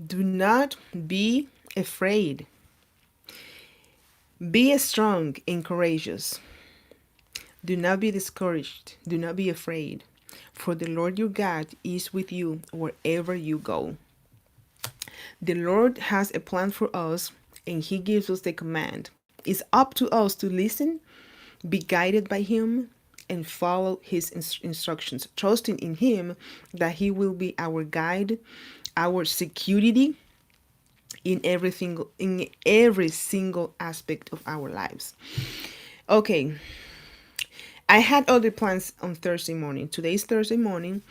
Do not be afraid. Be strong and courageous. Do not be discouraged. Do not be afraid. For the Lord your God is with you wherever you go. The Lord has a plan for us, and He gives us the command. It's up to us to listen, be guided by Him, and follow His instructions, trusting in Him that He will be our guide, our security in every single aspect of our lives. Okay, I had other plans on Thursday morning. Today's Thursday morning,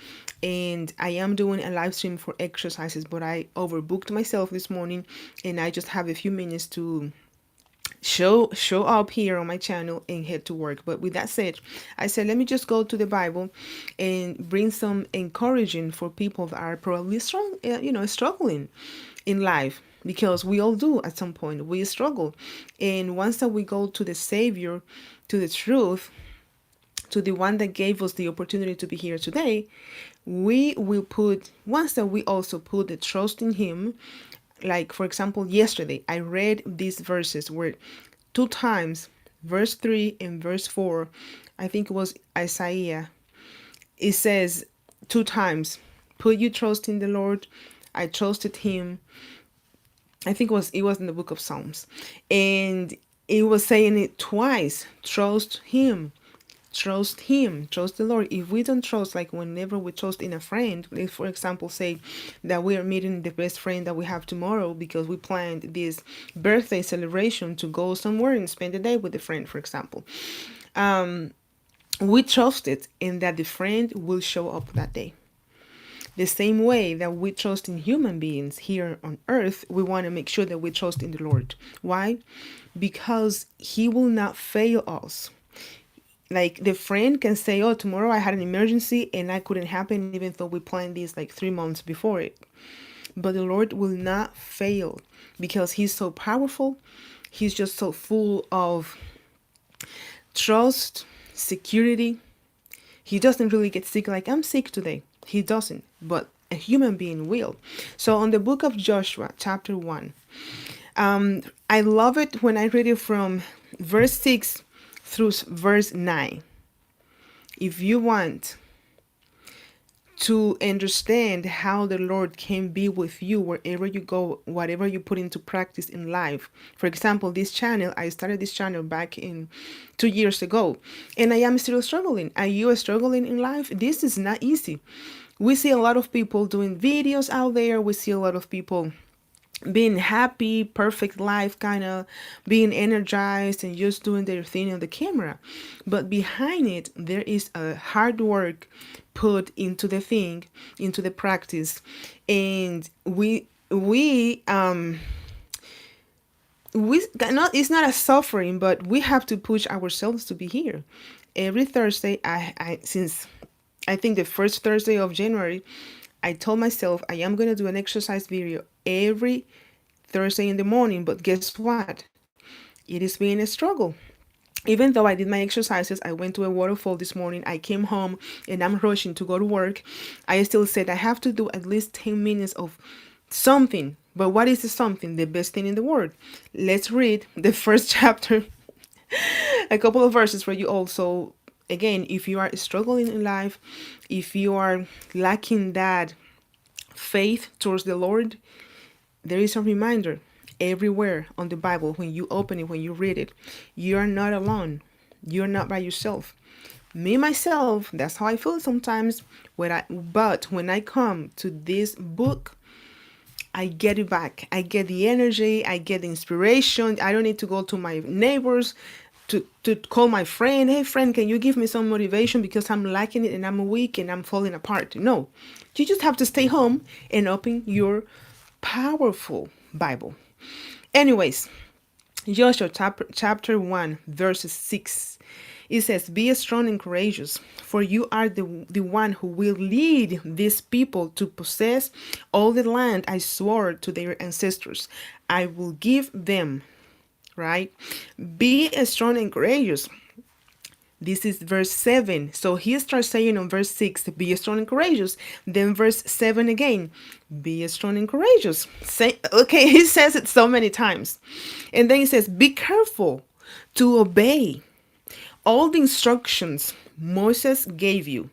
and I am doing a live stream for exercises, but I overbooked myself this morning, and I just have a few minutes to show up here on my channel and head to work. But with that said, I said let me just go to the Bible and bring some encouraging for people that are probably struggling in life, because we all do at some point. We struggle, and once that we go to the Savior, to the truth, to the one that gave us the opportunity to be here today, we will put, once that we also put the trust in Him. Like, for example, yesterday I read these verses where two times, verse 3 and verse 4, I think it was Isaiah, it says two times, put your trust in the Lord. I trusted Him. I think it was in the book of Psalms, and it was saying it twice, trust Him. Trust Him, trust the Lord. If we don't trust, like whenever we trust in a friend, if for example say that we are meeting the best friend that we have tomorrow because we planned this birthday celebration to go somewhere and spend the day with the friend, for example, we trust it in that the friend will show up that day. The same way that we trust in human beings here on earth, we want to make sure that we trust in the Lord. Why? Because He will not fail us. Like, the friend can say, oh, tomorrow I had an emergency and I couldn't happen, even though we planned this like 3 months before it. But the Lord will not fail because He's so powerful. He's just so full of trust, security. He doesn't really get sick like, I'm sick today. He doesn't, but a human being will. So on the book of Joshua, chapter 1, I love it when I read it from verse 6 through verse 9. If you want to understand how the Lord can be with you wherever you go, whatever you put into practice in life. For example, this channel, I started this channel back in 2 years ago, and I am still struggling. Are you struggling in life? This is not easy. We see a lot of people doing videos out there. We see a lot of people being happy, perfect life, kind of being energized and just doing their thing on the camera. But behind it, there is a hard work put into the thing, into the practice. And we not, it's not a suffering, but we have to push ourselves to be here. Every Thursday, I since I think the first Thursday of January, I told myself I am going to do an exercise video every Thursday in the morning. But guess what? It is being a struggle. Even though I did my exercises, I went to a waterfall this morning. I came home and I'm rushing to go to work. I still said I have to do at least 10 minutes of something. But what is the something? The best thing in the world. Let's read the first chapter, a couple of verses for you also. Again, if you are struggling in life, if you are lacking that faith towards the Lord, there is a reminder everywhere on the Bible. When you open it, when you read it, you are not alone. You're not by yourself. Me, myself, that's how I feel sometimes. But when I come to this book, I get it back. I get the energy. I get the inspiration. I don't need to go to my neighbors to call my friend. Hey, friend, can you give me some motivation because I'm lacking it and I'm weak and I'm falling apart? No, you just have to stay home and open your powerful Bible. Anyways, Joshua chapter 1, verses 6. It says, be strong and courageous, for you are the one who will lead these people to possess all the land I swore to their ancestors. I will give them, right? Be strong and courageous. This is verse 7. So he starts saying on verse 6, be strong and courageous. Then verse 7 again, be strong and courageous. Okay, he says it so many times. And then he says, be careful to obey all the instructions Moses gave you.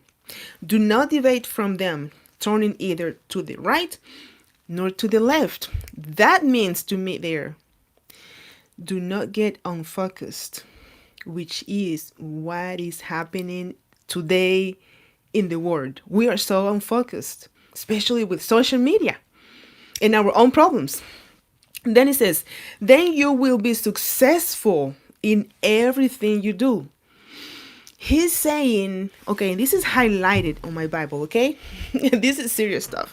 Do not deviate from them, turning either to the right nor to the left. That means to me there, do not get unfocused, which is what is happening today in the world. We are so unfocused, especially with social media and our own problems. And then it says, then you will be successful in everything you do. He's saying, okay, this is highlighted on my Bible, okay? This is serious stuff.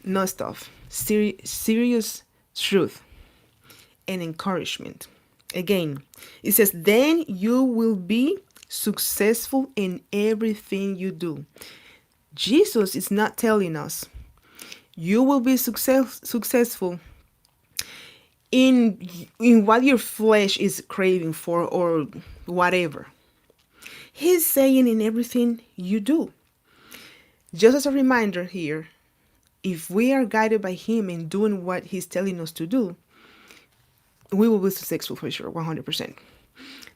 No stuff. Serious truth and encouragement. Again, it says, then you will be successful in everything you do. Jesus is not telling us you will be successful in what your flesh is craving for or whatever. He's saying in everything you do. Just as a reminder here, if we are guided by him in doing what he's telling us to do, we will be successful for sure, 100%.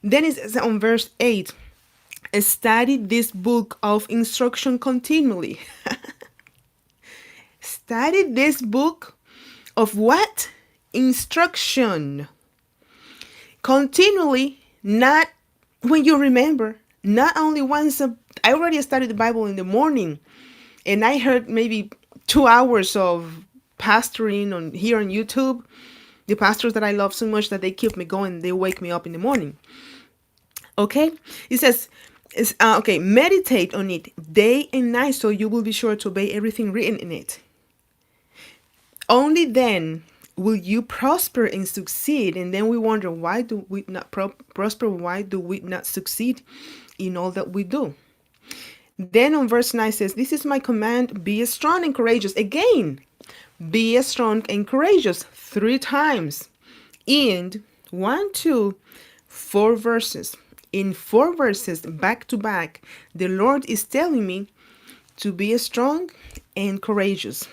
Then it says on verse 8, study this book of instruction continually. Study this book of what? Instruction. Continually, not when you remember, not only once. I already studied the Bible in the morning, and I heard maybe 2 hours of pastoring on here on YouTube. The pastors that I love so much that they keep me going. They wake me up in the morning. Okay? It says, okay, meditate on it day and night so you will be sure to obey everything written in it. Only then will you prosper and succeed. And then we wonder, why do we not prosper? Why do we not succeed in all that we do? Then on verse 9 says, this is my command, be strong and courageous. Again, be strong and courageous 3 times. And 1, 2, 4 verses. In 4 verses, back to back, the Lord is telling me to be strong and courageous.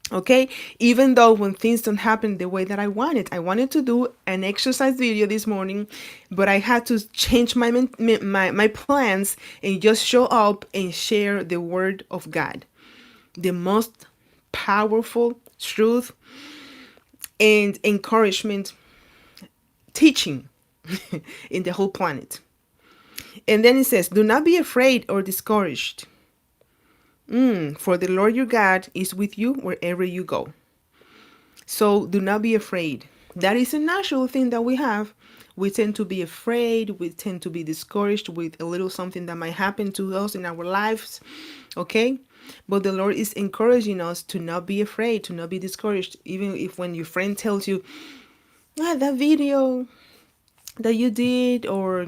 Okay, even though when things don't happen the way that I wanted to do an exercise video this morning, but I had to change my plans and just show up and share the word of God, the most powerful truth and encouragement teaching in the whole planet. And then it says, do not be afraid or discouraged. For the Lord your God is with you wherever you go. So do not be afraid. That is a natural thing that we have. We tend to be afraid. We tend to be discouraged with a little something that might happen to us in our lives. Okay? But the Lord is encouraging us to not be afraid, to not be discouraged. Even if when your friend tells you, that video that you did or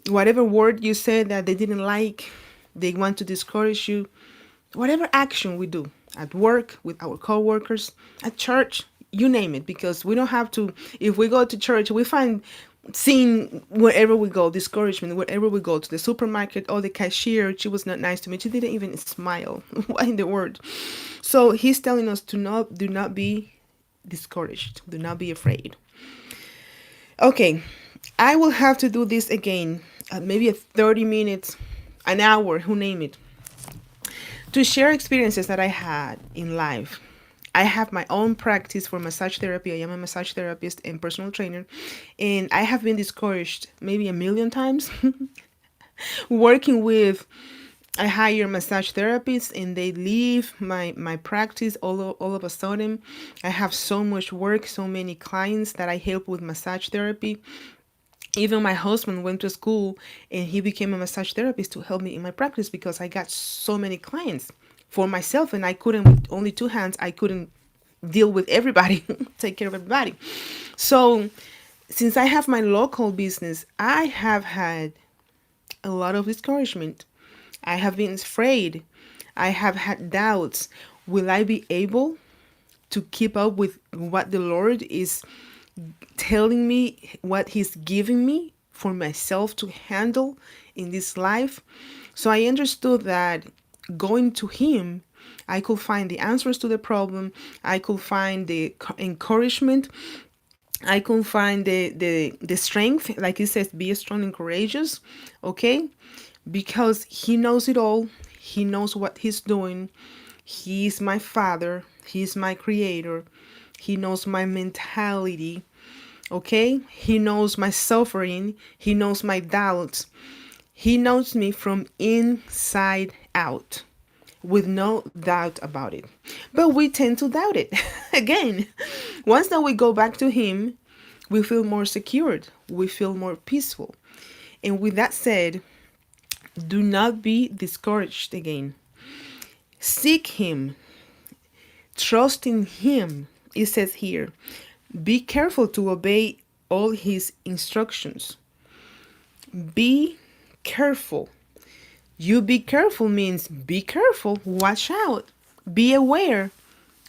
whatever word you said that they didn't like, they want to discourage you. Whatever action we do at work, with our co-workers, at church, you name it, because we don't have to, if we go to church, we find seeing wherever we go, discouragement, wherever we go to the supermarket, or the cashier, she was not nice to me. She didn't even smile. What in the world? So he's telling us do not be discouraged. Do not be afraid. Okay, I will have to do this again, maybe 30 minutes, an hour, who name it, to share experiences that I had in life. I have my own practice for massage therapy. I am a massage therapist and personal trainer, and I have been discouraged maybe 1,000,000 times working with. I hire massage therapists and they leave my practice all of a sudden. I have so much work, so many clients that I help with massage therapy. Even my husband went to school and he became a massage therapist to help me in my practice because I got so many clients for myself and I couldn't, with only 2 hands, I couldn't deal with everybody, take care of everybody. So since I have my local business, I have had a lot of discouragement. I have been afraid. I have had doubts. Will I be able to keep up with what the Lord is telling me, what he's giving me for myself to handle in this life. So I understood that going to him, I could find the answers to the problem. I could find the encouragement. I could find the strength, like it says, be strong and courageous, okay? Because he knows it all. He knows what he's doing. He's my father. He's my creator. He knows my mentality, okay? He knows my suffering. He knows my doubts. He knows me from inside out with no doubt about it. But we tend to doubt it. Again, once that we go back to him, we feel more secured. We feel more peaceful. And with that said, do not be discouraged again. Seek him. Trust in him. It says here, be careful to obey all his instructions. Be careful. You be careful means be careful, watch out, be aware,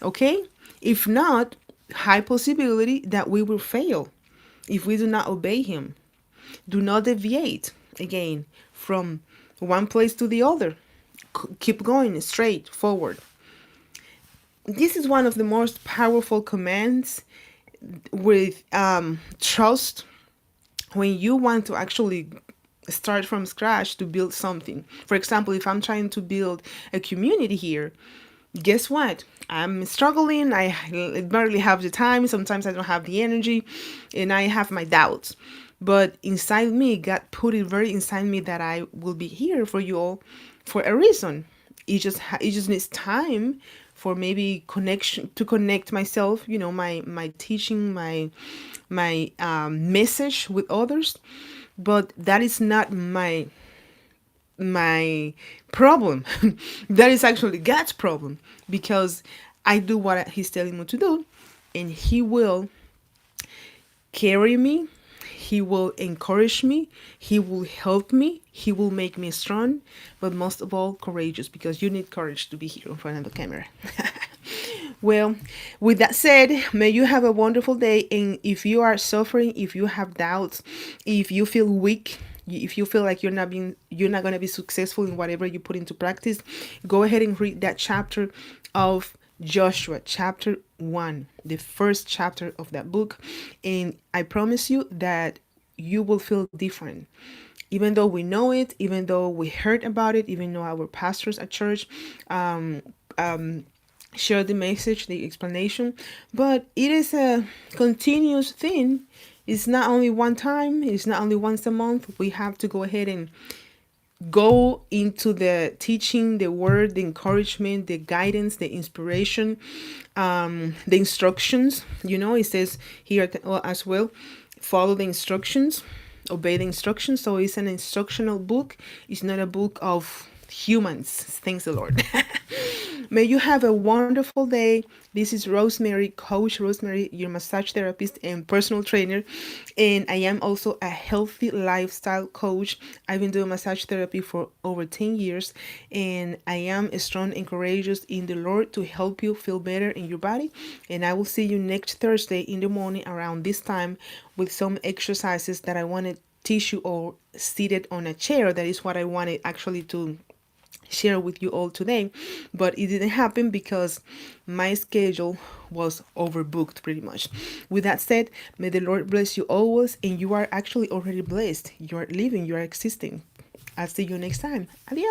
okay? If not, high possibility that we will fail if we do not obey him. Do not deviate again from one place to the other. Keep going straight forward. This is one of the most powerful commands with trust when you want to actually start from scratch to build something. For example, if I'm trying to build a community here, guess what? I'm struggling. I barely have the time. Sometimes I don't have the energy and I have my doubts. But inside me, God put it very inside me that I will be here for you all for a reason. It just needs time for maybe connection to connect myself, my teaching, my message with others. But that is not my problem. That is actually God's problem, because I do what he's telling me to do, and he will carry me. He will encourage me. He will help me. He will make me strong, but most of all, courageous, because you need courage to be here in front of the camera. Well, with that said, may you have a wonderful day. And if you are suffering, if you have doubts, if you feel weak, if you feel like you're not going to be successful in whatever you put into practice, go ahead and read that chapter of Joshua, chapter 1, the first chapter of that book. And I promise you that you will feel different. Even though we know it, even though we heard about it, even though our pastors at church share the message, the explanation, but it is a continuous thing. It's not only one time, it's not only once a month. We have to go ahead and go into the teaching, the word, the encouragement, the guidance, the inspiration, the instructions. It says here as well, follow the instructions, obey the instructions. So it's an instructional book. It's not a book of humans. Thanks the Lord. May you have a wonderful day. This is Rosemary, Coach Rosemary, your massage therapist and personal trainer. And I am also a healthy lifestyle coach. I've been doing massage therapy for over 10 years. And I am strong and courageous in the Lord to help you feel better in your body. And I will see you next Thursday in the morning around this time with some exercises that I want to teach you all seated on a chair. That is what I wanted actually to share with you all today, but it didn't happen because my schedule was overbooked pretty much. With that said, may the Lord bless you always, and you are actually already blessed. You are living, you are existing. I'll see you next time. Adios.